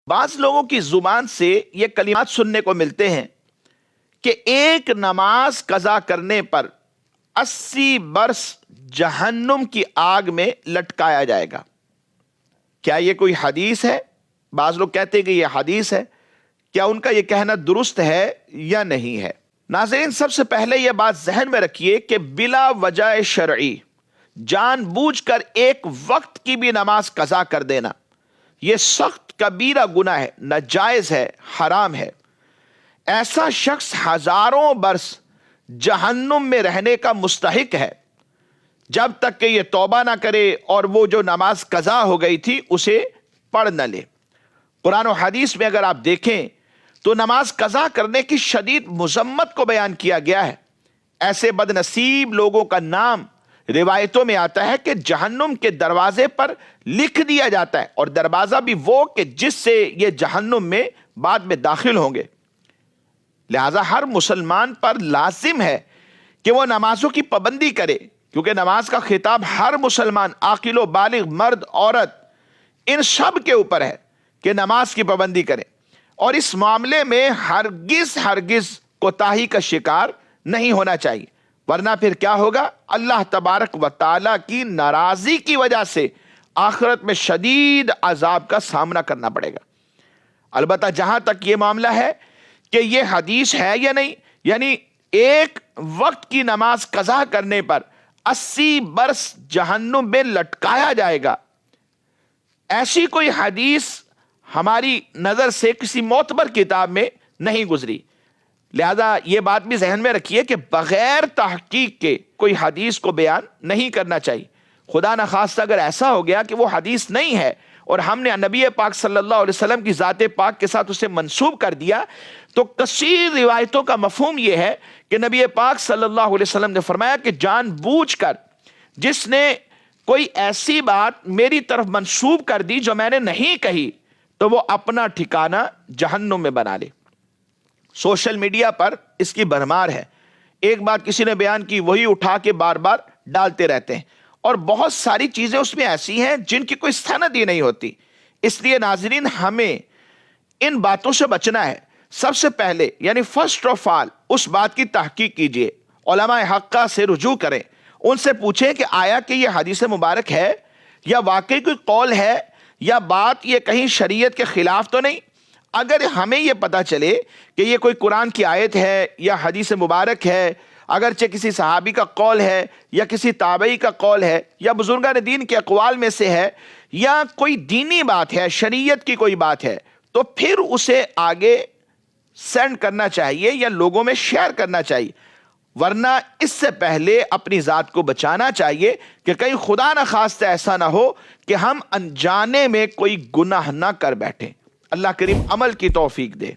بعض लोगों की जुबान से ये कलिमात सुनने को मिलते हैं कि एक नमाज कज़ा करने पर 80 बरस जहन्नुम की आग में लटकाया जाएगा। क्या ये कोई हदीस है? बाज लोग कहते हैं कि ये हदीस है। क्या उनका ये कहना दुरुस्त है या नहीं है? नाज़रीन, सबसे पहले यह बात जहन में रखिए कि बिला वजह शरई जानबूझकर एक वक्त की भी नमाज कज़ा कर देना यह सख्त कबीरा गुनाह है, नाजायज है, हराम है। ऐसा शख्स हजारों बरस जहन्नुम में रहने का मुस्तहिक है जब तक कि यह तौबा ना करे और वो जो नमाज कज़ा हो गई थी उसे पढ़ न ले। कुरान और हदीस में अगर आप देखें तो नमाज कज़ा करने की शदीद मुज़म्मत को बयान किया गया है। ऐसे बदनसीब लोगों का नाम रिवायतों में आता है कि जहन्नुम के दरवाजे पर लिख दिया जाता है, और दरवाजा भी वो कि जिससे ये जहन्नुम में बाद में दाखिल होंगे। लिहाजा हर मुसलमान पर लाजिम है कि वो नमाजों की पाबंदी करे, क्योंकि नमाज का खिताब हर मुसलमान आकिलो बालिग मर्द औरत इन सब के ऊपर है कि नमाज की पाबंदी करें, और इस मामले में हरगिज कोताही का शिकार नहीं होना चाहिए, वरना फिर क्या होगा? अल्लाह तबारक व तआला की नाराजगी की वजह से आखिरत में शदीद अजाब का सामना करना पड़ेगा। अलबत्ता जहां तक ये मामला है कि ये हदीस है या नहीं, यानी एक वक्त की नमाज कज़ा करने पर 80 बरस जहन्नुम में लटकाया जाएगा, ऐसी कोई हदीस हमारी नजर से किसी मोतबर किताब में नहीं गुजरी। लिहाजा ये बात भी जहन में रखिए कि बगैर तहकीक के कोई हदीस को बयान नहीं करना चाहिए। खुदा न खास्ता अगर ऐसा हो गया कि वो हदीस नहीं है और हमने नबी पाक सल्लल्लाहु अलैहि वसल्लम की ज़ाते पाक के साथ उसे मंसूब कर दिया, तो कसीर रिवायतों का मफहूम यह है कि नबी पाक सल्लल्लाहु अलैहि वसल्लम ने फरमाया कि जानबूझकर जिसने कोई ऐसी बात मेरी तरफ मंसूब कर दी जो मैंने नहीं कही, तो वो अपना ठिकाना जहन्नुम में बना ले। सोशल मीडिया पर इसकी भरमार है। एक बात किसी ने बयान की वही उठा के बार बार डालते रहते हैं, और बहुत सारी चीजें उसमें ऐसी हैं जिनकी कोई सनद ही नहीं होती। इसलिए नाज़रीन, हमें इन बातों से बचना है। सबसे पहले यानी फर्स्ट ऑफ ऑल उस बात की तहकीक कीजिए, उलमाए हक्का से रुजू करें, उनसे पूछें कि आया कि यह हदीस मुबारक है या वाकई कोई कौल है या बात ये कहीं शरीयत के खिलाफ तो नहीं। अगर हमें यह पता चले कि यह कोई कुरान की आयत है या हदीस मुबारक है, अगरचे किसी सहाबी का कौल है या किसी ताबई का कौल है या बुजुर्गान दीन के अक़वाल में से है या कोई दीनी बात है, शरीयत की कोई बात है, तो फिर उसे आगे सेंड करना चाहिए या लोगों में शेयर करना चाहिए। वरना इससे पहले अपनी ज़ात को बचाना चाहिए कि कहीं खुदा न खास्ता ऐसा ना हो कि हम अनजाने में कोई गुनाह ना कर बैठे। अल्लाह करीम अमल की तौफीक दे।